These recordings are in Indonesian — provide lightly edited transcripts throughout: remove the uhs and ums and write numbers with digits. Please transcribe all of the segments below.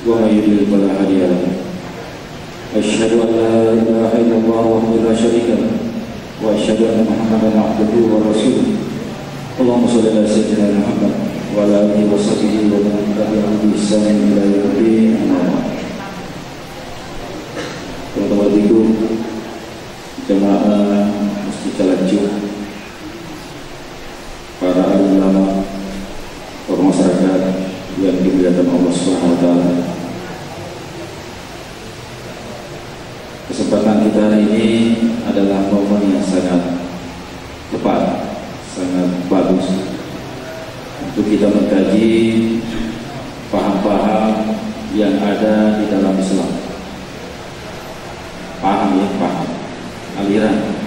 ومن يضلل فلا هادي له. أشهد أن لا إله إلا الله وحده لا شريك له وأشهد أن محمدا عبده ورسوله. اللهم صل على سيدنا محمد وعلى آله وصحبه ومن تبعهم بإحسان إلى يوم الدين. أما بعد. Teman-teman itu jemaah Masjid Calancuk, para alim ulama, para masyarakat yang dimuliakan Allah Subhanahu wa taala. Kesempatan kita hari ini adalah momen yang sangat tepat, sangat bagus untuk kita mengkaji paham-paham yang ada di dalam Islam. Paham aliran.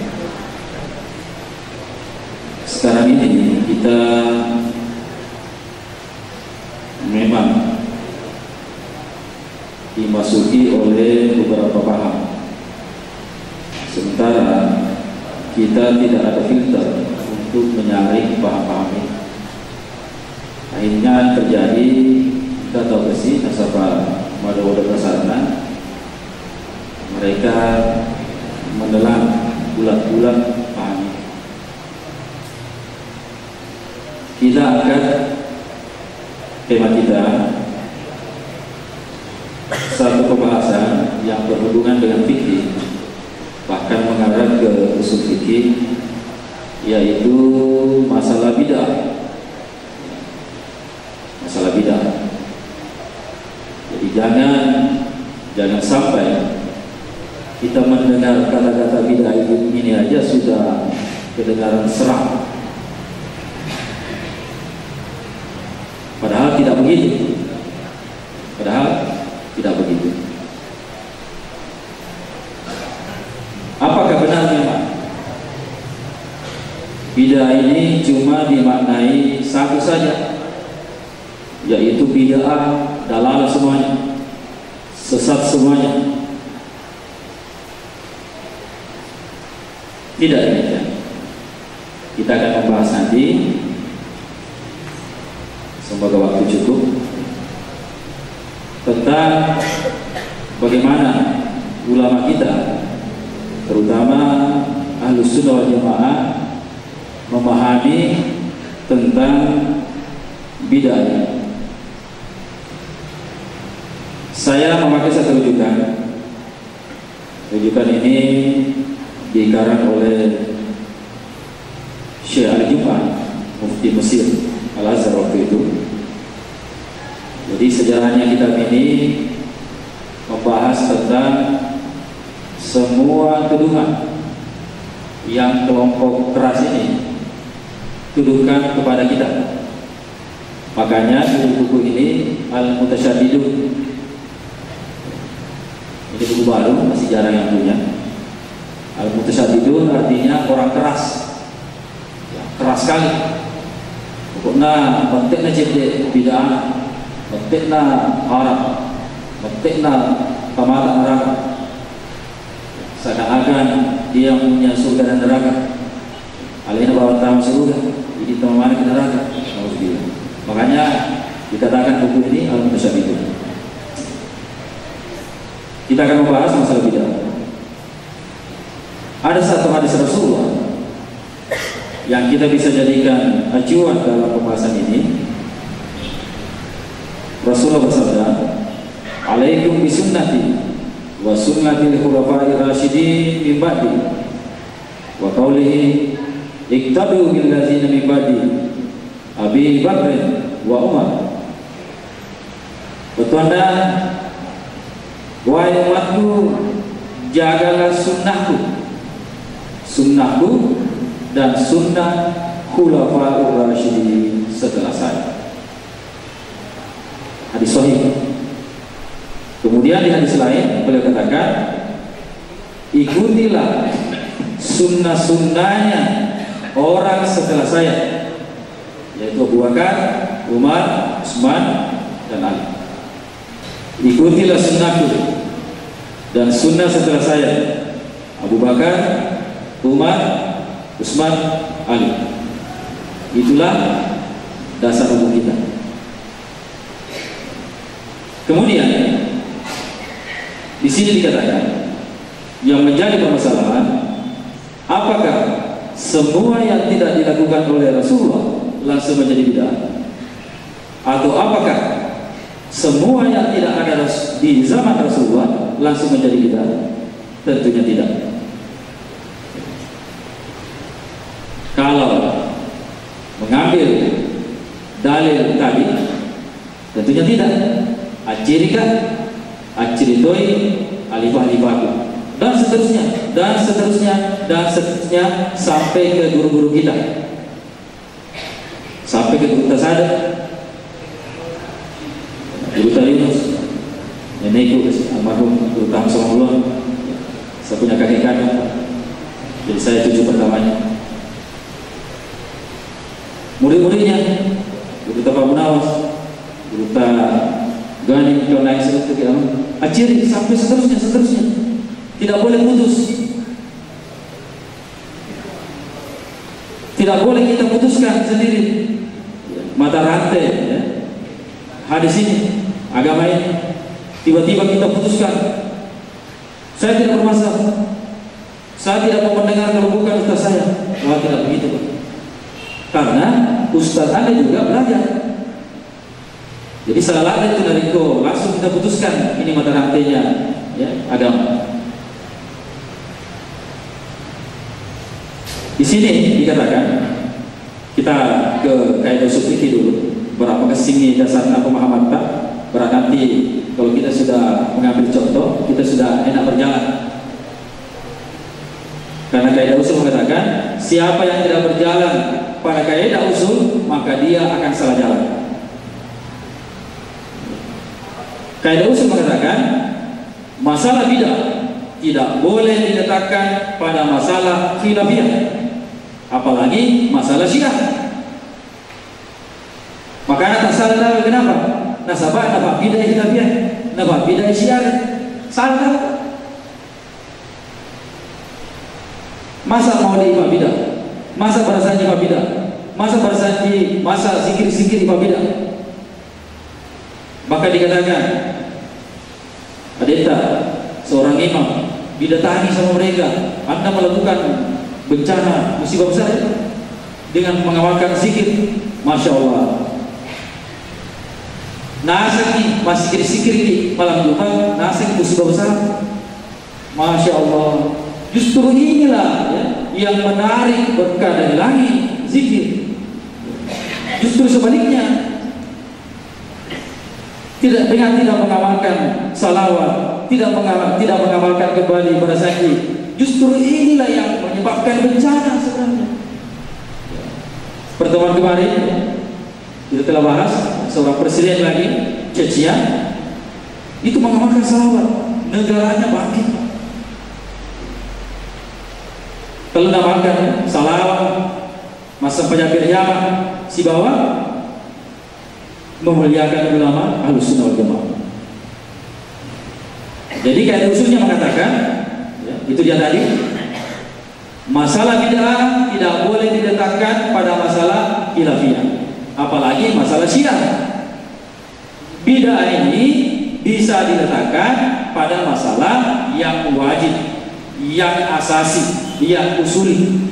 Sekarang ini kita memang dimasuki oleh beberapa paham, sementara kita tidak ada filter untuk menyaring paham-paham ini. Akhirnya terjadi, kita tahu bersih nasabah Madawada Basarna, mereka menelan bulat-bulat paham ini. Kita akan tema kita satu pembahasan yang berhubungan dengan fikih, bahkan mengarah ke usul fikih, yaitu masalah bidah. Masalah bidah. Jadi jangan sampai kita mendengar kata-kata bidah ini aja sudah kedengaran seram. Padahal tidak begitu. Apakah benar memang bidah ini cuma dimaknai satu saja, yaitu bid'ah dalalah semuanya, sesat semuanya? Tidak demikian. Kita akan membahas nanti, semoga waktu cukup, tentang bagaimana ulama kita, terutama Ahlus Sunnah wal Jamaah, memahami tentang bidah. Saya memakai satu rujukan. Rujukan ini dikarang oleh Syekh Al-Jum'ah, Mufti Mesir Al-Azhar waktu itu. Jadi sejarahnya kitab ini membahas tentang semua tuduhan yang kelompok keras ini tuduhkan kepada kita. Makanya buku ini Al-Mutasyaddidun. Ini buku baru, masih jarang yang punya. Al-Mutasyaddidun artinya orang keras, ya, keras sekali. Pokoknya pentingnya jadi bid'ah, pentingnya haram, pentingnya pemata neraka. Seakan-akan dia punya surga dan neraka. Alihnya bawa tamu surga, jadi teman ke neraka. Makanya dikatakan buku ini Al-Mutasyaddidun. Kita akan membahas masalah bid'ah. Ada satu hadis Rasulullah yang kita bisa jadikan acuan dalam pembahasan ini. Rasulullah bersabda, "Alaikum bisunnati wa sunnatil khulafa'ir rasyidin min ba'di." Wa qawlihi, "Iqtadu bil ladzina min ba'di Abi Bakr wa Umar." Bertanda, wahai umatku, jagalah sunnahku dan sunnah khulafa'ur rasyidin setelah saya. Hadis sahih. Kemudian di hadis lain beliau katakan, ikutilah sunnah-sunnahnya orang setelah saya, yaitu Abu Bakar, Umar, Utsman, dan Ali. Ikutilah sunnahku dan sunnah setelah saya, Abu Bakar, Umar, Utsman, Ali. Itulah dasar hukum kita. Kemudian Di sini dikatakan yang menjadi permasalahan, apakah semua yang tidak dilakukan oleh Rasulullah langsung menjadi bid'ah, atau apakah semua yang tidak ada di zaman Rasulullah langsung menjadi bid'ah? Tentunya tidak. Kalau mengambil dalil tadi, tentunya tidak. Acirika, aciritoi, alifah-alifahku, dan seterusnya, dan seterusnya, dan seterusnya, sampai ke guru-guru kita, sampai ke guru Tasada, guru Talinus, nenekku almarhum guru Tamsolullah. Saya punya kakek kandung, jadi saya cucu pertamanya. Murid-muridnya guru Pak Munawas, guru Gani, kau naik seperti itu, aciri sampai seterusnya, tidak boleh putus, tidak boleh kita putuskan sendiri mata rantai ya. Hadis ini, agama ini, tiba-tiba kita putuskan. Saya tidak bermasalah, saya tidak mau mendengar kalau bukan ustaz saya. Wah, tidak begitu Pak. Karena ustaz Anda juga belajar. Jadi salah itu dari kau, langsung kita putuskan ini mata rantainya ya, agama. Di sini dikatakan kita ke kaidah usul fikih dulu. Berapa kesini dasarnya pemahaman tak? Berarti kalau kita sudah mengambil contoh, kita sudah enak berjalan. Karena kaidah usul mengatakan siapa yang tidak berjalan pada kaidah usul, maka dia akan salah jalan. Kaidah usul mengatakan masalah bid'ah tidak boleh diletakkan pada masalah khilafiyah, apalagi masalah syiah. Makanya tak salah tahu kenapa? Nasabah nampak bid'ah khilafiyah, nampak bid'ah syiah, salah tahu. Masa mau di imam bid'ah, masa barasan imam bid'ah, masa barasan di masa zikir-zikir imam bid'ah. Maka dikatakan Adeta seorang imam didatangi sama mereka, Anda melakukan bencana musibah besar ya? Dengan mengamalkan zikir, Masya Allah. Nasaki masih zikir di malam Jumat, nasaki musibah besar, Masya Allah. Justru inilah ya, yang menarik berkah dari langit, zikir. Justru sebaliknya, tidak mengamalkan salawat, tidak mengamalkan kembali pada sakit. Justru inilah yang menyebabkan bencana sebenarnya. Pertemuan kemarin kita telah bahas seorang presiden lagi, Czechia, itu mengamalkan salawat, negaranya bangkit. Kalau mengamalkan salawat, masa penyakit Yaman, si bawah memuliakan ulama Ahlussunnah wal Jamaah. Jadi kaidah usulnya mengatakan ya, itu dia tadi, masalah bid'ah tidak boleh diletakkan pada masalah khilafiyah, apalagi masalah syiah. Bid'ah ini bisa diletakkan pada masalah yang wajib, yang asasi, yang usuli.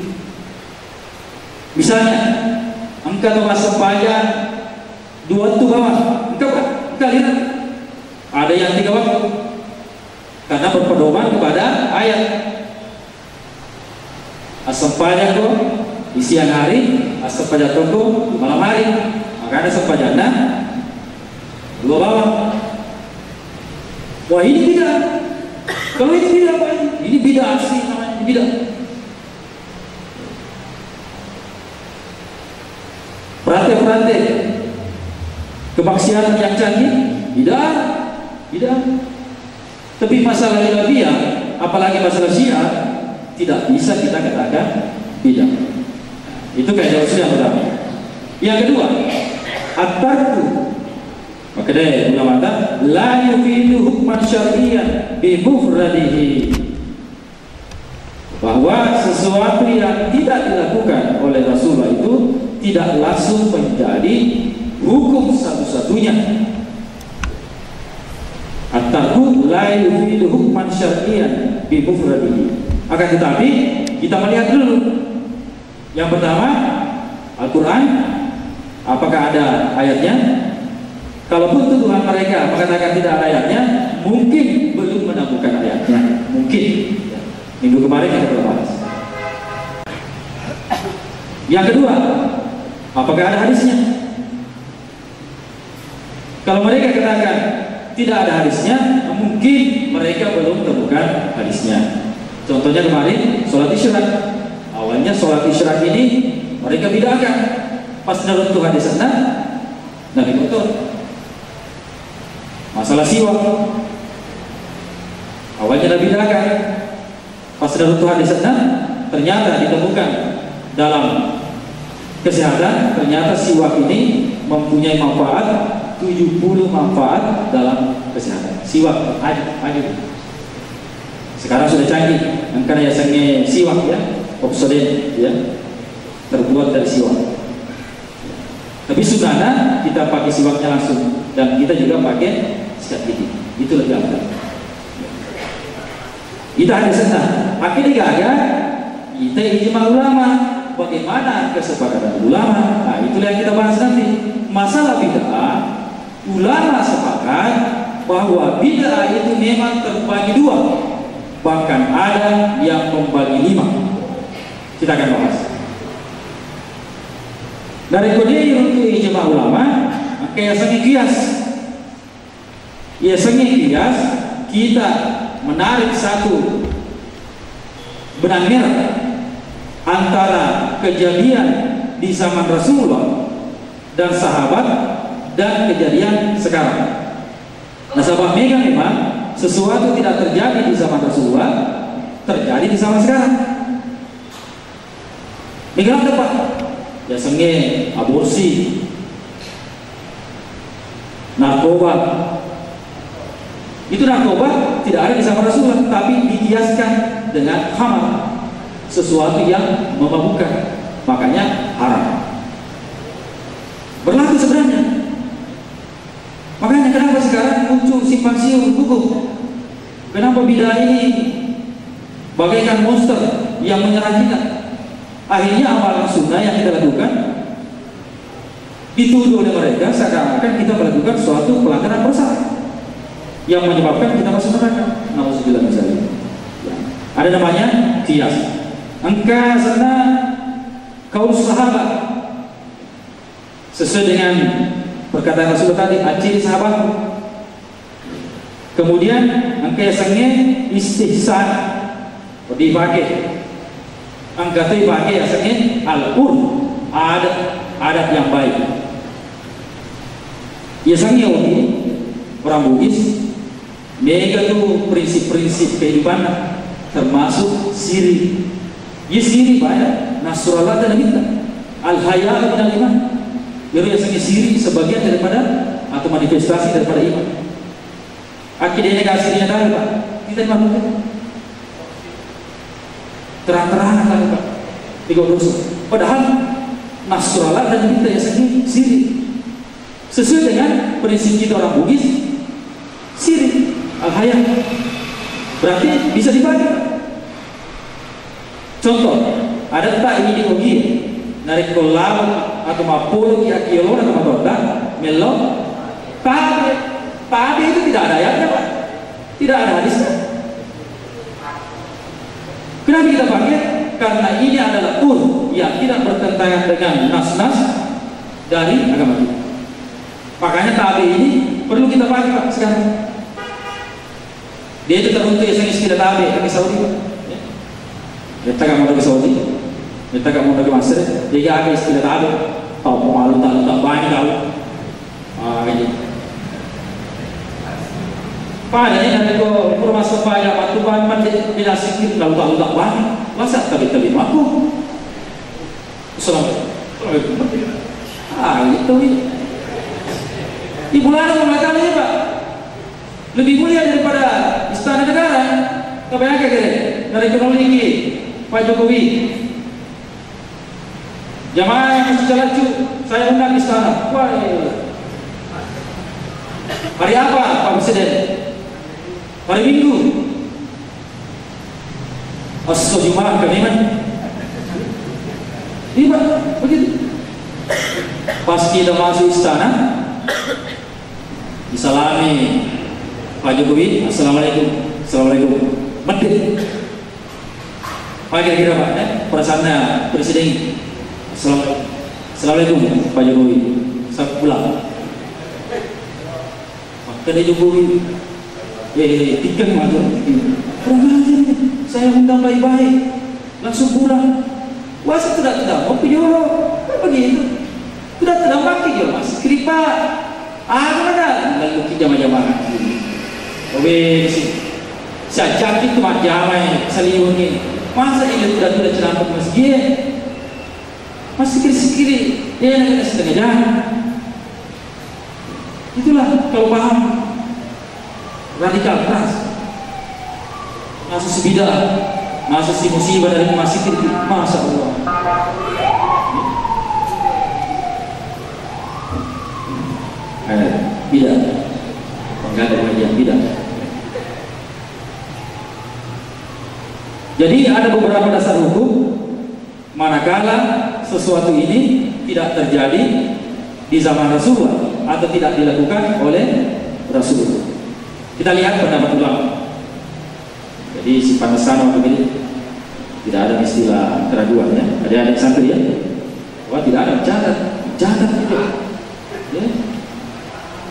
Misalnya engkau termasuk sembahyang 2 waktu bawah, engkau lihat ada yang 3 waktu, karena berpedoman kepada ayat as-sampajako di siang hari, as-sampajako di malam hari. Maka ada sampajana 2 bawah. Wah, ini bid'ah. Kalau ini bid'ah apa ini? Ini bid'ah asli namanya, bid'ah. Perhati-perhati kemaksiatan yang canggih, bid'ah. Tapi masalah khilafiyah, apalagi masalah syiah, tidak bisa kita katakan bid'ah. Itu kaidah usul yang pertama. Yang kedua, at-tarku. Maka dari ulama la yufidu hukman syar'iyyan bi mufradihi, bahwa sesuatu yang tidak dilakukan oleh Rasulullah itu tidak langsung menjadi hukum satu-satunya. Watarku la yufidu hukman syar'iyyan bi mufradihi. Akan tetapi kita melihat dulu. Yang pertama, Al-Quran, apakah ada ayatnya? Kalaupun tuduhan mereka mengatakan tidak ada ayatnya, mungkin belum menemukan ayatnya. Mungkin. Minggu kemarin kita telah bahas. Yang kedua, apakah ada hadisnya? Kalau mereka katakan tidak ada hadisnya, mungkin mereka belum menemukan hadisnya. Contohnya kemarin, sholat isyarat. Awalnya sholat isyarat ini mereka bid'ahkan. Pas menurut hadis sana, Nabi kotor. Masalah siwak, awalnya Nabi bid'ahkan. Pas menurut hadis sana, ternyata ditemukan dalam kesehatan, ternyata siwak ini mempunyai manfaat 70 manfaat dalam kesehatan. Siwak aja. Sekarang sudah canggih, karena yasannya siwak ya, obsolet ya, terbuat dari siwak. Tapi sunnahnya kita pakai siwaknya langsung, dan kita juga pakai sikat gigi. Itu lebih aman. Kita ada sunnah. Akhirnya gagal. Kita ijma ulama. Bagaimana kesepakatan ulama? Nah, itulah yang kita bahas nanti. Masalah bid'ah, ulama sepakat bahwa bid'ah itu memang terbagi dua. Bahkan ada yang membagi 5. Kita akan bahas. Dari kode untuk ijma ulama, kayak seni kias. Ya seni kias, kita menarik satu benang merah antara kejadian di zaman Rasulullah dan sahabat dan kejadian sekarang. Nah, sahabat Mega memang sesuatu tidak terjadi di zaman Rasulullah terjadi di zaman sekarang. Mega apa? Ya senge, aborsi, narkoba. Itu narkoba tidak ada di zaman Rasulullah, tapi dikiaskan dengan khamar, sesuatu yang memabukkan, makanya haram. Berlaku sebenarnya. Makanya kenapa sekarang muncul simpang siur hukum? Kenapa bid'ah ini bagaikan monster yang menyerang kita? Akhirnya amalan sunnah yang kita lakukan dituduh oleh mereka seakan-akan kita melakukan suatu pelanggaran besar yang menyebabkan kita masuk neraka. Nauzubillah misalnya. Ya. Ada namanya kias. Engkau sana kaum sahabat sesuai dengan perkataan Rasulullah tadi, aciri sahabatku. Kemudian engkau sengnya istihsan dipakai. Angkat dipakai asalnya al-qur'an, adat yang baik. Biasanya orang Bugis, mereka tuh prinsip-prinsip kehidupan termasuk siri. Ya siri banyak, nasrullah dan minta al-haya min al-iman. Jadi biasanya siri sebagian daripada atau manifestasi daripada iman. Akhirnya negasinya tahu Pak, kita mampu terang-terangan tadi Pak, 3 dosa. Padahal nasrullah dan minta ya siri. Sesuai dengan prinsip kita orang Bugis, siri al-haya berarti bisa dipakai. Contoh, ada tak ini di Ogi narik kolam atau mapolo kilo atau matoda melok tadi itu tidak ada ayatnya Pak, tidak ada hadisnya. Kenapa kita pakai? Karena ini adalah yang tidak bertentangan dengan nas-nas dari agama kita. Makanya tabi ini perlu kita pakai Pak sekarang. Dia itu teruntuk yang tidak tabi kami Saudi Pak. Kita tak mau ke Saudi, kita tak mau ke Mesir, dia agak istilah tabi. Tahu malu tak banyak tahu. Ini. Pada ini dari ko masuk banyak waktu banyak tidak sedikit lalu tak banyak. Masa tabi aku. Assalamualaikum. Itu ini. Di bulan mengatakan ini Pak lebih mulia daripada istana negara. Kebanyakan dari ekonomi Pak Jokowi. Jamaah yang masih jalan saya undang istana. Wah, hari apa Pak Presiden? hari Minggu. Asal Jumat kan iman. Iya, begitu. Pas kita masuk istana, disalami Pak Jokowi, Assalamualaikum, Assalamualaikum. Medit. Apa kira-kira Pak? Perasaannya Presiden. Assalamualaikum Pak Jokowi. Saya pulang. Kata Jokowi, tiga macam. Kurang ajar nih. Saya undang baik-baik, langsung pulang. Wah, tidak mau pergi begitu. Tidak pakai dia mas. Kripa, ada lalu kita jamaah. Oke, saya cakap itu mak jamaah seliun ini. Masa ini tidak ceramah masjid? Masih kiri-kiri, dia nak setengah jam. Itulah kalau paham radikal keras. Masa sebidah, masa si musibah dari masih kiri, masa Allah. Tidak, enggak ada kajian tidak. Jadi ada beberapa dasar hukum manakala sesuatu ini tidak terjadi di zaman Rasulullah atau tidak dilakukan oleh Rasulullah. Kita lihat pendapat ulama. Jadi si Panasano begini, tidak ada istilah keraguan ya. Ada santri ya. Wah tidak ada catat gitu. Ya.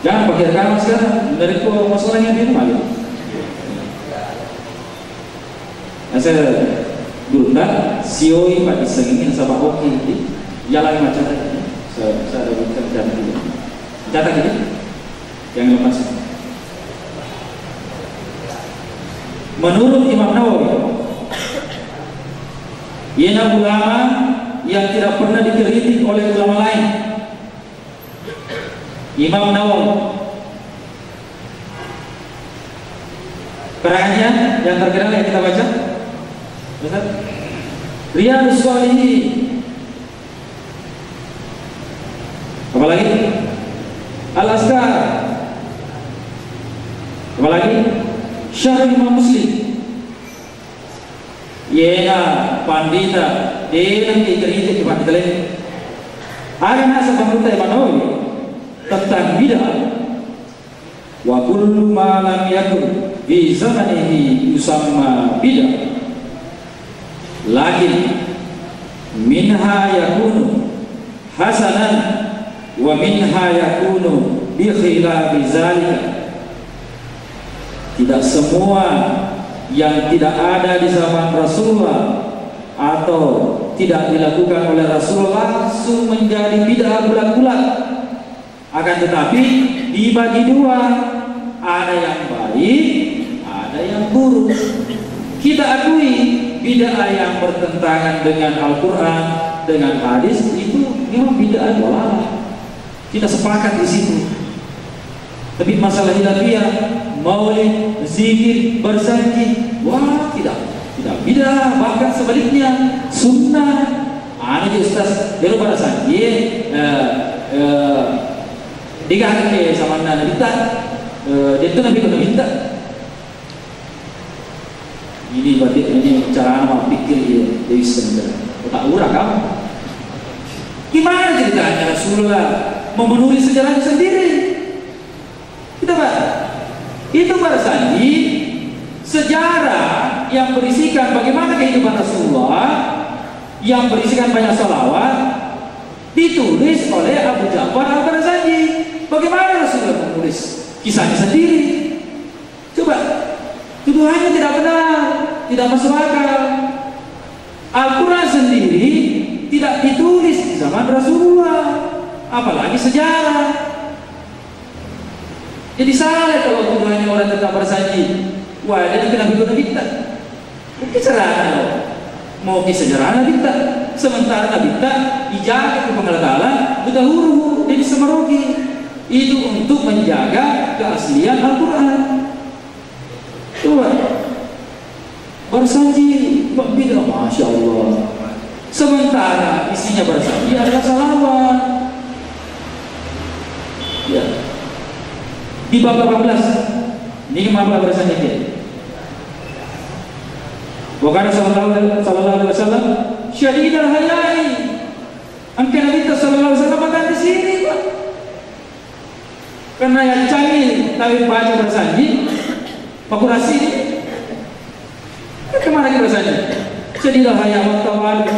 Jangan pakai rekaman sekarang. Dari masalahnya di rumah gitu. Nah, saya gurunda sioi Pak Isengin sama Oki jalan macam tadi. Saya ada bukan catat ini. Catat ini yang lepas. Menurut Imam Nawawi, ia ulama yang tidak pernah dikritik oleh ulama lain. Imam Nawawi, keterangannya yang terkenal yang kita baca, Riyadhus Shalihin, apalagi Al-Azkar, apalagi Syarah Imam Muslim. Yena pandita dengan dikritik kepada kita lain. Ada nasa pembuta Imam Nawawi tentang bid'ah. Wa kullu ma lam yakun fi zamanihi yusamma bid'ah. Lakin minha yakunu hasanan wa minha yakunu bi khilafi zalika. Tidak semua yang tidak ada di zaman Rasulullah atau tidak dilakukan oleh Rasulullah langsung menjadi bid'ah bulat-bulat. Akan tetapi dibagi dua, ada yang baik, ada yang buruk. Kita akui bid'ah yang bertentangan dengan Al-Quran, dengan hadis itu memang bid'ah dolalah. Kita sepakat di situ. Tapi masalah hilafiyah, maulid, zikir, bersanji, wah tidak bid'ah, bahkan sebaliknya sunnah. Ada Ustaz, dia lupa bersanji, diganti ke sama Nabi minta, dia itu Nabi kena minta. Ini berarti ini cara nama pikir dia dari sebenarnya. Tak urang kamu. Gimana ceritanya Rasulullah memenuhi sejarahnya sendiri? Kita Pak, itu bersanji sejarah yang berisikan bagaimana kehidupan Rasulullah, yang berisikan banyak salawat, ditulis oleh Abu Ja'far Al-Barzanji. Bagaimana Rasulullah menulis kisahnya sendiri? Coba, tuduhannya tidak benar, tidak masuk akal. Al-Quran sendiri tidak ditulis di zaman Rasulullah, apalagi sejarah. Jadi salah kalau tuduhannya orang tetap bersanji. Wah, dia kena Nabi tak? Mungkin sejarah mau ke sejarah Nabi tak? Sementara Nabi tak dijaga ke pengelatalan, kita huru dia bisa merugi. Itu untuk menjaga keaslian Al-Quran. Coba bersanji beda, masya Allah. Sementara isinya bersanji adalah salawat. Ya. Di bab 18 Ini maaf bersanya dia. Wakana sallallahu alaihi wasallam syadidul hayai. Angka Nabi sallallahu alaihi wasallam makan di sini, Pak. Karena yang canggih tapi baca bersanji, pakurasi. Kemana kita bersanji? Syadidul hayai wa tawadu.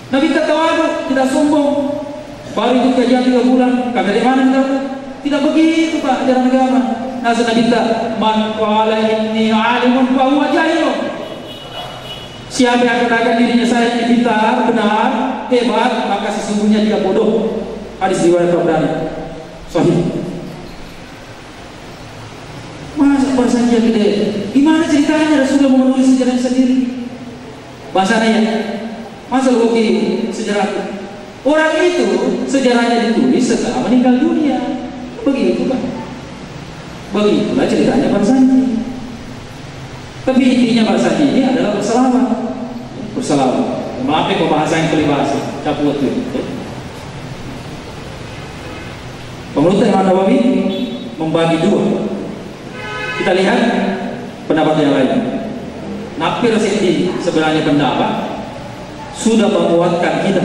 Nabi tawadu, tidak sombong. Baru itu kajian 3 bulan, kagak dari mana kita? Tidak begitu Pak, ajaran agama. Nasa Nabi kita, man qala inni alimun fa huwa jahilun. Siapa yang katakan dirinya saya ini pintar, benar, hebat, maka sesungguhnya dia bodoh. Hadis riwayat Tabrani. Sahih. Masa bersanjia gede? Gimana ceritanya Rasulullah mau menulis sejarah sendiri? Bahasanya, masa lu sejarah? Orang itu sejarahnya ditulis setelah meninggal dunia. Begitu Pak. Begitulah ceritanya bersanji. Tapi intinya bersanji ini adalah berselawat. Berselawat. Maaf ya bahasa yang peribahasa. Caput itu. Penurut Imam Nawawi membagi 2. Kita lihat pendapat yang lain. Nafir Siti sebenarnya pendapat sudah menguatkan kita.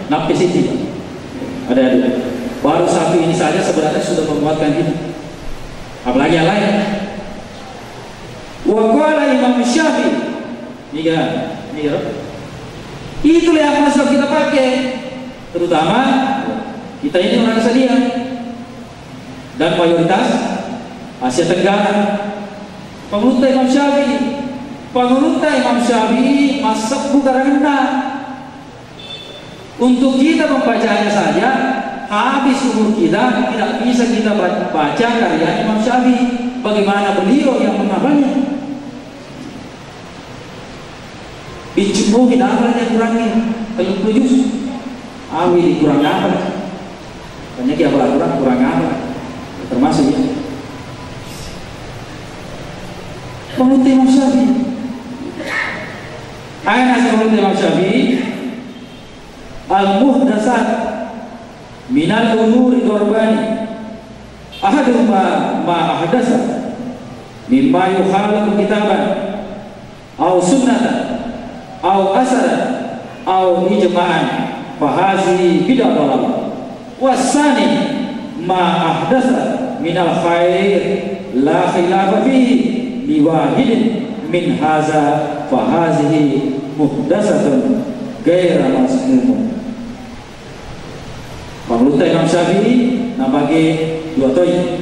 Nafis Siti ada baru satu ini saja sebenarnya sudah menguatkan kita, apalagi yang lain. Wa qala Imam Syafi'i, itulah yang masuk kita pakai, terutama kita ini orang Asia dan mayoritas Asia Tenggara. Penurut Imam Syafi'i masuk bukan rendah. Untuk kita membacanya saja habis umur kita, tidak bisa kita baca karya Imam Syafi'i. Bagaimana beliau yang menghafalnya? Dicukupi hafalnya kurangnya 70 juz. Awi kurang hafal. Banyak yang kurang hafal. Termasuk ya. Menurut Imam Syafi'i. Ayat menurut Imam Syafi'i, al-muhdasat minal umuri dorbani ahaduma ma ahdasa mimma yukhalafu kitaban au sunnatan au asaran au ijma'an fahazi bid'ah dalal wasani ma ahdasa minal khair la khilafa fihi liwahidin min haza fahazihi muhdasatun gairah masmumun. Menurut Imam Syafi'i nabagi 2 toy.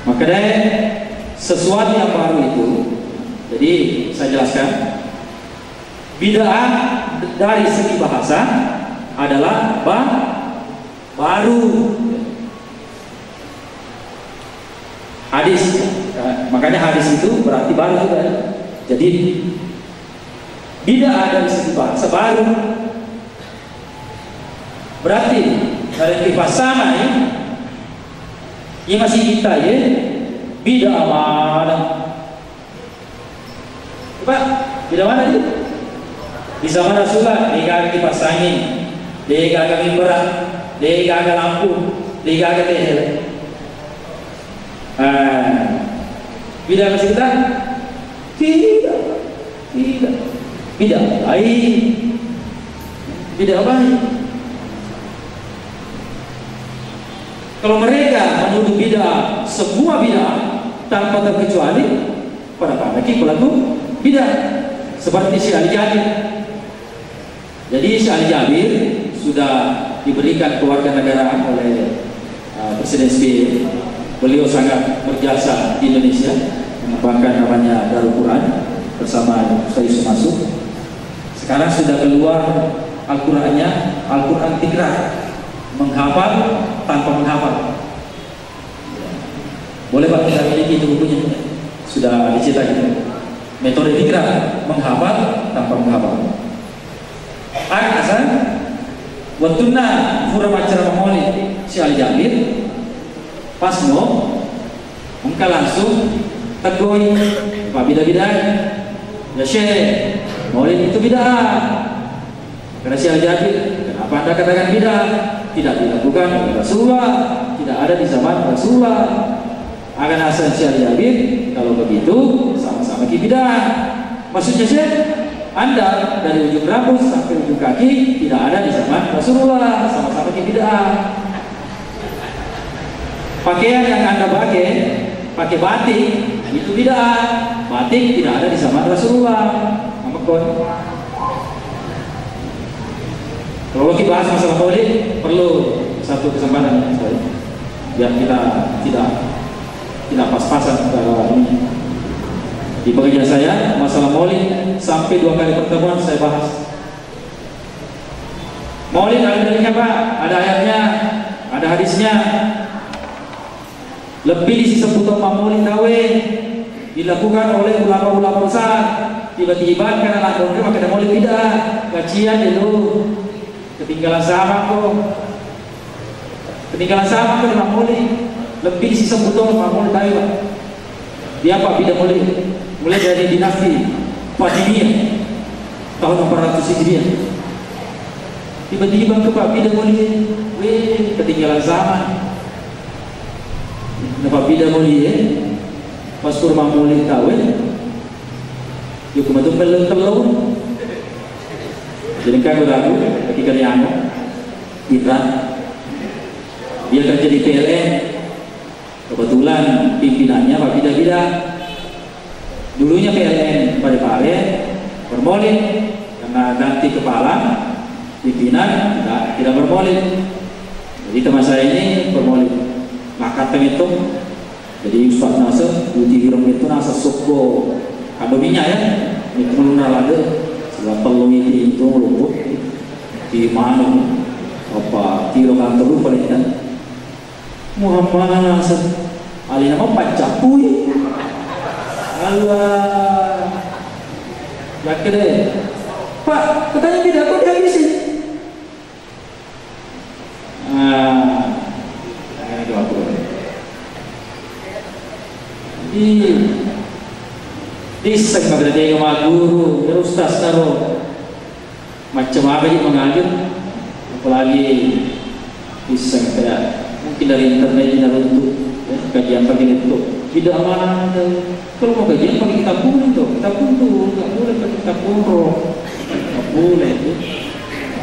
Makanya sesuatu yang baru itu, jadi saya jelaskan, bid'ah dari segi bahasa adalah baru. Hadis, makanya hadis itu berarti baru juga. Jadi bid'ah dari segi bahasa baru. Berarti dari kipas sama ini masih kita ya bid'ah mana? Coba bid'ah mana itu? Di zaman Rasulullah dia kipas angin, dia agak mimbaran, dia agak lampu, dia agak tehel. Bid'ah masih kita? Tidak. Bid'ah baik. Bid'ah baik. Kalau mereka menuduh bid'ah, sebuah bid'ah tanpa terkecuali pada pelaku bid'ah, seperti si Ali Jabir. Jadi si Ali Jabir sudah diberikan kewarganegaraan oleh Presiden SBY. Beliau sangat berjasa di Indonesia, mengembangkan namanya Darul Quran bersama Ustaz Yusuf Masuk. Sekarang sudah keluar Al-Qurannya, Al-Quran Tikrah, menghafal tanpa menghafal. Boleh Pak kita miliki itu bukunya, sudah dicetak gitu. Metode Tikrah, menghafal tanpa menghafal. Asal waktunya pura acara maulid si Ali Jabir pas engkau langsung tegoy apa bida-bida ya syekh maulid itu bid'ah. Karena si Ali Jabir, kenapa anda katakan bid'ah? Tidak dilakukan oleh Rasulullah, tidak ada di zaman Rasulullah. Akan Hasan Syari Habib, kalau begitu sama-sama bidah. Maksudnya sih, Anda dari ujung rambut sampai ujung kaki tidak ada di zaman Rasulullah, sama-sama bidah. Pakaian yang Anda pakai batik, itu bidah. Batik tidak ada di zaman Rasulullah. Kalau kita bahas masalah maulid, perlu satu kesempatan biar kita tidak pas-pasan antara ini. Di pengajian saya masalah maulid sampai 2 kali pertemuan saya bahas. Maulid ada dalilnya Pak, ada ayatnya, ada hadisnya. Lebih di sisa putra maulid kawin dilakukan oleh ulama-ulama besar. Tiba-tiba karena anak dongeng maka ada maulid tidak. Kacian dulu, ketinggalan zaman kok. Ketinggalan zaman kok dalam maulid. Lebih di sisa putra maulid kawin. Dia apa bidah maulid? Mulai dari dinasti Fatimiyah tahun 400 Hijriah. Tiba-tiba ke Pak bidah maulid, ketinggalan zaman. Napa bidah maulid pas kurma maulid kawin yuk kebetulan belum telur jadi kan beragu bagi kalian kita dia akan jadi PLN. Kebetulan pimpinannya Pak bidah-bidah. Dulunya PLN pada Pare bermaulid, karena ganti kepala pimpinan tidak bermaulid. Jadi teman saya ini bermaulid. Maka itu jadi Ustaz Nasir uji hirung itu nasa soko kadominya ya itu melunar lada setelah telung itu lumpuh di mana apa tiro kantor lupa kan Muhammad Nasir ali nama Pacapui Allah ya kede Pak katanya tidak kok dihabisin diseng berarti sama guru, ustaz taruh macam apa dia mengajar, apalagi diseng kayak mungkin dari internet tidak untuk ya, kajian pagi itu tidak aman. Kalau mau kajian pakai kitab kuning tuh, kitab kuning nggak boleh pakai kitab kuning, nggak boleh,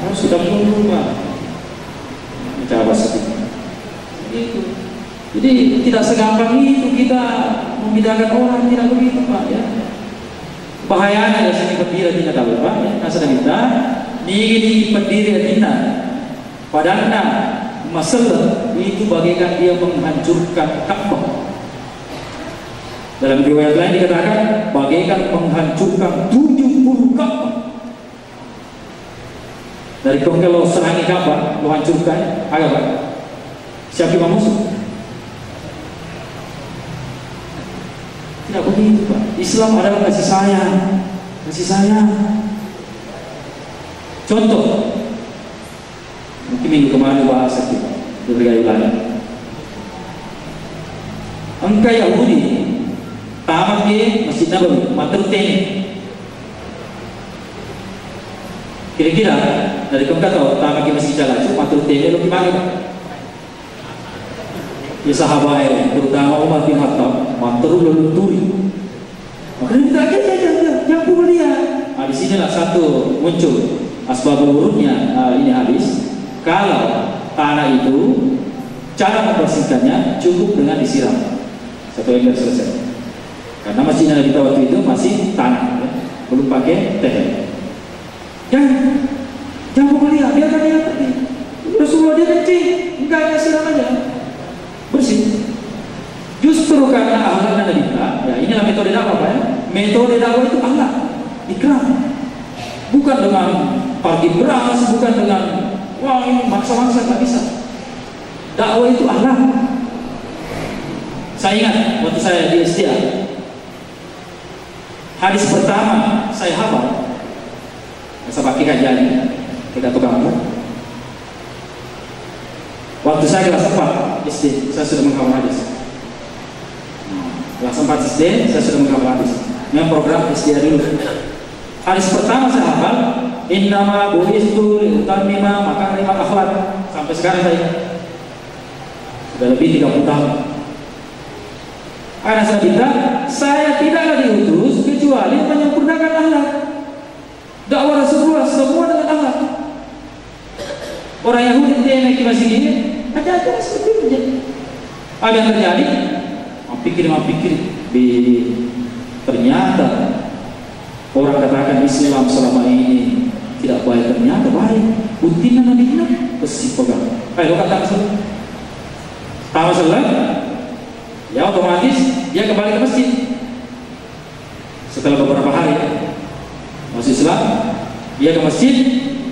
harus kitab kuning Pak. Cara bahasa itu. Jadi tidak segampang itu kita membedakan orang, tidak begitu Pak ya. Bahayanya dari sini pendiri tidak tahu Pak ya. Asal kita ini pendiri tidak padahal masalah itu bagaikan dia menghancurkan Ka'bah. Dalam riwayat lain dikatakan bagaikan menghancurkan 70 Ka'bah. Dari kalau serangi Ka'bah lo hancurkan agak Pak. Siapa yang musuh? Tidak begitu Pak. Islam adalah kasih sayang. Kasih sayang. Contoh, mungkin minggu kemarin bahas itu beberapa ulangan. Engkau Yahudi tamat di Masjid Nabawi, matur teni. Kira-kira dari kau tahu tamat di Masjid Jalan, matur teni lo gimana Pak? Ya sahabat terutama Umar bin Khattab matur lulunturi. Makanya kita jangan pukul dia. Nah, di sinilah satu muncul asbabul wurudnya ini hadis. Kalau tanah itu cara membersihkannya cukup dengan disiram. Satu ember selesai. Karena masjid Nabi kita waktu itu masih tanah, ya, belum pakai teh. Jangan pukul dia, biarkan dia tadi. Rasulullah dia kencing, enggak siram aja. Bersih. Justru karena akhlak Nabi kita, ya inilah metode dakwah Pak ya. Metode dakwah itu akhlak, ikram. Bukan dengan parkir beras, bukan dengan wah ini maksa-maksa nggak bisa. Dakwah itu akhlak. Saya ingat waktu saya di SDA, hadis pertama saya hafal, saya pakai kajian kita tukang. Waktu saya kelas 4 SD, saya sudah menghafal hadis. Kelas 4 SD, saya sudah menghafal hadis. Memang program SD dulu. Hadis pertama saya hafal, innama bu'istu liutammima makarimal akhlak. Sampai sekarang saya sudah lebih 30 tahun. Karena saya tidaklah diutus kecuali menyempurnakan akhlak. Dakwah Rasulullah semua dengan akhlak. Orang Yahudi dia naik masih gini, ada seperti itu. Apa yang terjadi? Pikir, ternyata orang katakan Islam selama ini tidak baik, ternyata baik. Buktinya Nabi besi pegang. Ayo kata tahu salat, ya otomatis dia kembali ke masjid. Setelah beberapa hari masih Islam, dia ke masjid,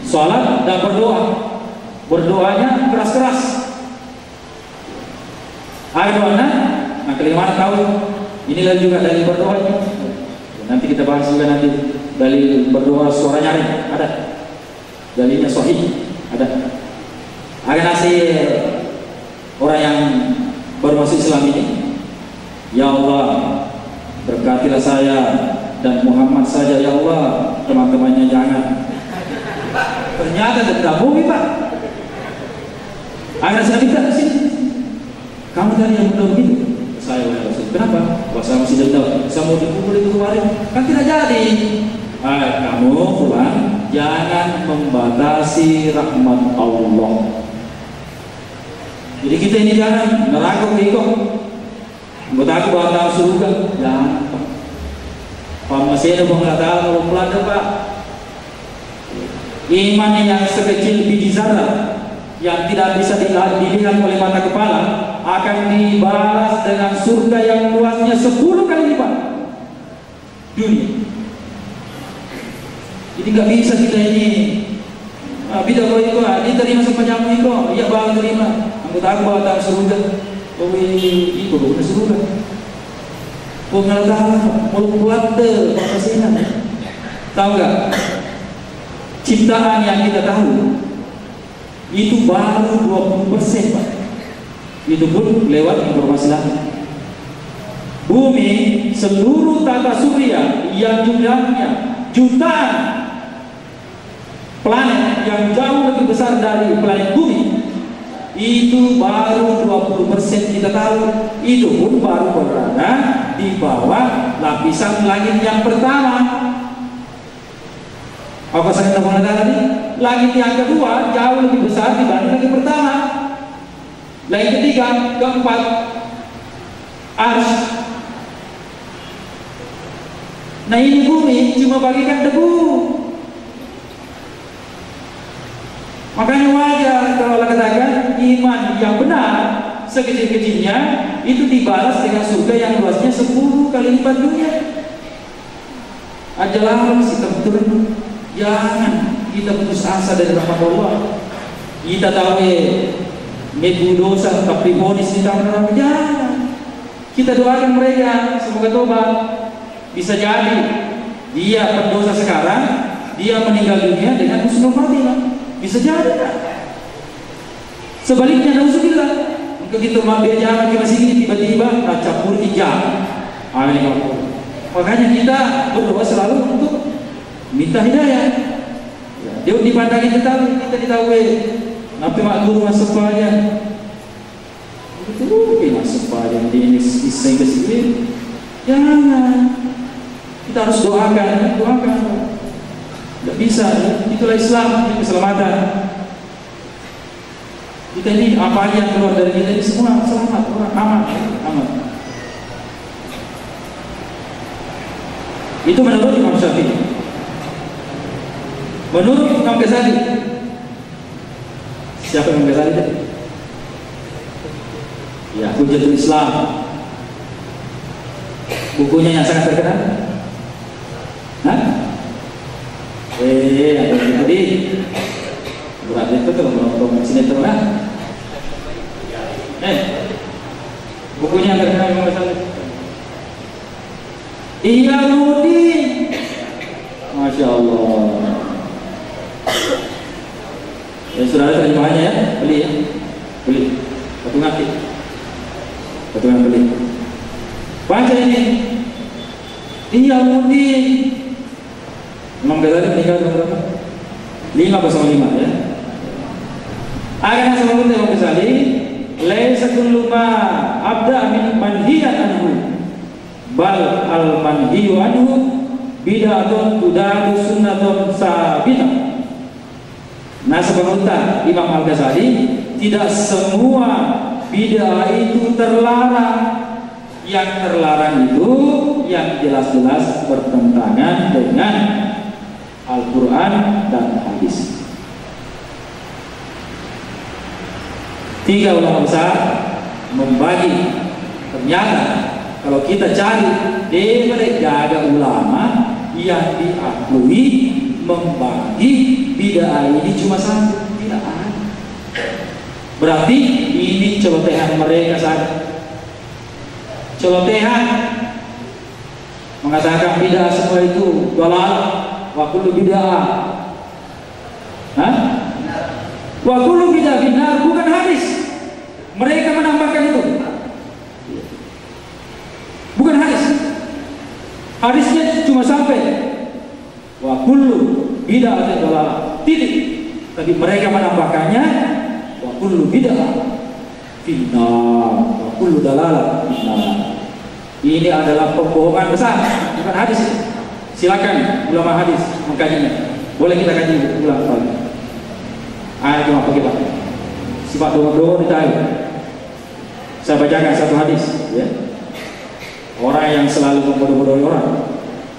sholat dan berdoa. Berdoanya keras-keras. Nah kelima tahu. Inilah juga dalil berdoanya. Nanti kita bahas juga nanti dalil berdoa suara nyaring ada. Dalilnya sahih ada. Ada nasir orang yang baru masuk Islam ini. Ya Allah, berkatilah saya dan Muhammad saja ya Allah, teman-temannya jangan. Ternyata tidak boleh Pak. Ada saya minta di sini. Kamu tadi yang benar begitu. Saya oleh Rasul. Kenapa? Wah saya masih tidak tahu. Saya mau dikubur itu kemarin. Kan tidak jadi. Kamu pulang, jangan membatasi rahmat Allah. Jadi kita ini jangan neraka berikut. Anggota aku bawa tahu surga. Jangan. Pak Masih mengatakan kalau pulang Pak. Iman yang sekecil biji zarah yang tidak bisa dilihat oleh mata kepala akan dibalas dengan surga yang luasnya 10 kali lipat dunia. Jadi nggak bisa kita ini bida kau itu diterima sepanjang itu, iya bang terima. Anggota aku bawa tahu surga, oh itu udah surga. Oh nggak tahu, mau buat deh pasien. Tahu nggak? Ciptaan yang kita tahu itu baru 20% Pak. Itu pun lewat informasi lain. Bumi seluruh tata surya yang jumlahnya jutaan planet yang jauh lebih besar dari planet bumi, itu baru 20% kita tahu. Itu pun baru berada di bawah lapisan langit yang pertama. Apa saya tahu tadi? Langit yang kedua jauh lebih besar dibanding langit pertama. Langit ketiga, keempat, arsy. Nah ini bumi cuma bagikan debu. Makanya wajar kalau Allah katakan iman yang benar sekecil-kecilnya itu dibalas dengan surga yang luasnya 10 kali lipat dunia. Ajalah kita betul. Jangan kita putus asa dari rahmat Allah. Kita tahu mebu dosa tapi vonis di tangan orang. Jangan. Kita doakan mereka semoga tobat. Bisa jadi dia pendosa sekarang, dia meninggal dunia dengan husnul khotimah. Bisa jadi kan? Sebaliknya nauzubillah. Untuk itu dia jangan masih ini tiba-tiba campur hijab. Makanya kita berdoa selalu untuk minta hidayah. Dia dipandangi kita ditahu napi maklum masuk aja. Itu masuk aja ini iseng ke sini. Jangan. Kita harus doakan. Tidak bisa. Itulah Islam, itu keselamatan. Kita ini apa aja yang keluar dari kita ini semua selamat, aman. Itu menurut Imam Syafi'i. Menurut Imam Ghazali, siapa Imam Ghazali tadi? Ya, Hujjatul Islam. Bukunya yang sangat terkenal. Ada tadi. Berarti itu kalau menonton sinetron bukunya yang terkenal Imam Ghazali. Iyamuddin. Masya Allah. Ya saudara terjemahannya ya, beli. Patungan beli. Baca ini. Iyamuddin. Imam Ghazali meninggal tahun berapa? 505 ya. Akhirnya sama Imam Ghazali, laisa kullu ma abda min manhiyan anhu bal al-manhiyu anhu bid'atun tudadu sunnatun sabitah. Nah, sebagaimana Imam Al-Ghazali, tidak semua bid'ah itu terlarang. Yang terlarang itu yang jelas-jelas bertentangan dengan Al-Quran dan hadis. 3 ulama besar membagi. Ternyata kalau kita cari di mereka ada ulama yang diakui membagi bid'ah ini cuma satu, tidak ada. Berarti ini celotehan mereka saja. Celotehan mengatakan bid'ah semua itu dhalal wa kullu bid'ah. Hah? Wa kullu bid'ah benar, bukan hadis. Mereka menambahkan itu. Bukan hadis. Hadisnya cuma sampai wa kullu bid'ah dhalal. Titik. Tapi mereka menambahkannya wa kullu bid'ah finnar wa kullu dalalah finnar. Ini adalah pembohongan besar, bukan hadis. Silakan ulama hadis mengkajinya. Boleh kita kaji ulang lagi. Ayat cuma apa kita? Sifat doa-doa ditahu. Saya bacakan satu hadis, ya. Orang yang selalu membodoh-bodohi orang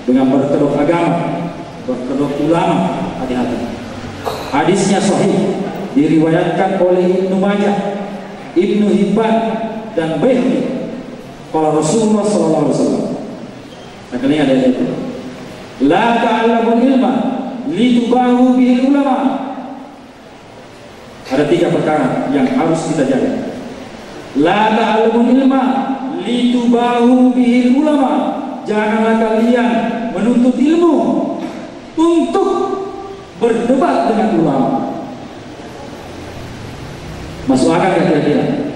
dengan berkedok agama, berkedok ulama, hati-hati. Hadisnya sahih, diriwayatkan oleh Ibnu Majah, Ibnu Hibban dan Baihaqi. Qala Rasulullah sallallahu alaihi wasallam. Sekali ada itu. La ta'allamul ilma litubahu bil ulama. Ada 3 perkara yang harus kita jaga. La ta'allamul ilma litubahu bil ulama. Janganlah kalian menuntut ilmu untuk berdebat dengan ulama. Masuk akal gak kira-kira?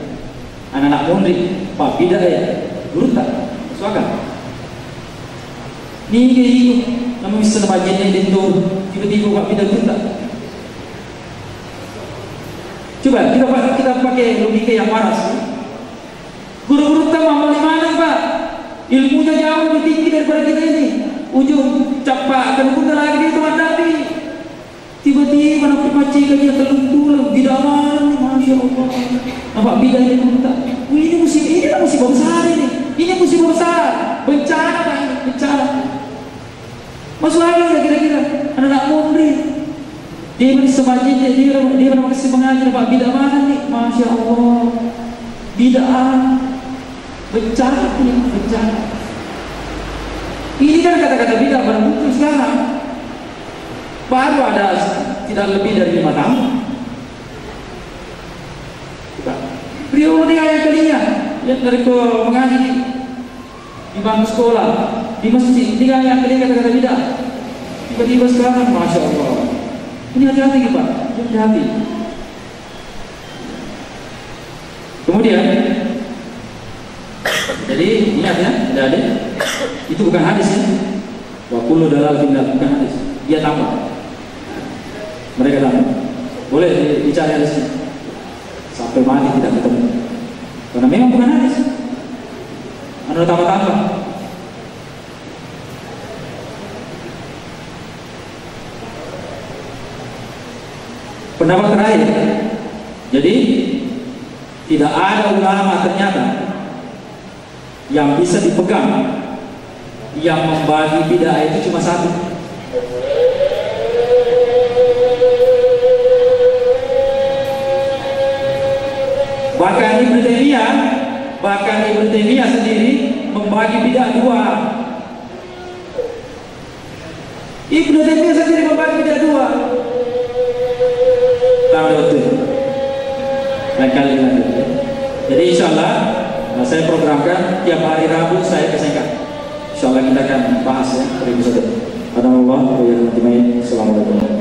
Anak-anak murid, Pak Bidah ya, guru tak? Masuk akal? Ini kayak namun bisa nabajin yang itu tiba-tiba Pak Bidah guru tak? Coba kita pakai logika yang waras. Guru-guru tak mau di mana Pak? Ilmunya jauh lebih tinggi daripada kita ini. Ujung capak kan pun lagi di teman Nabi. Tiba-tiba nak permacikan dia terluntur bidah mana, masya Allah. Nampak bidah ini pun tak. Ini musibah besar ini. Ini musibah besar. Bencana ini, bencana. Masuk lagi tak kira-kira anak-anak murid. Dia masih semajinnya, dia masih mengajar Pak bidah mana nih, masya Allah. Bidah, bencana ini, bencana. Ini kan kata-kata bidah baru muncul sekarang. Baru ada tidak lebih dari 5 tahun. Beliau dia yang kalinya yang dari mengaji di bangku sekolah, di masjid, dia yang kalinya kata-kata bidah. Tiba-tiba sekarang, masya Allah. Ini hati-hati Pak, hati-hati. Kemudian, jadi ingat ya, ada itu bukan hadis ya. Wa kullu dalal finnar, bukan hadis. Dia tambah. Mereka tambah. Boleh dicari hadis sampai mati tidak ketemu. Karena memang bukan hadis. Ada tambah-tambah. Pendapat terakhir. Jadi tidak ada ulama ternyata yang bisa dipegang yang membagi bid'ah itu cuma satu. Bahkan Ibnu Taimiyah sendiri membagi bid'ah 2. Ibnu Taimiyah sendiri membagi bid'ah 2. Tahu betul. Lain kali lagi. Jadi insyaallah saya programkan tiap hari Rabu saya kesengkan. Insyaallah kita akan bahas ya episode. Assalamualaikum warahmatullahi wabarakatuh.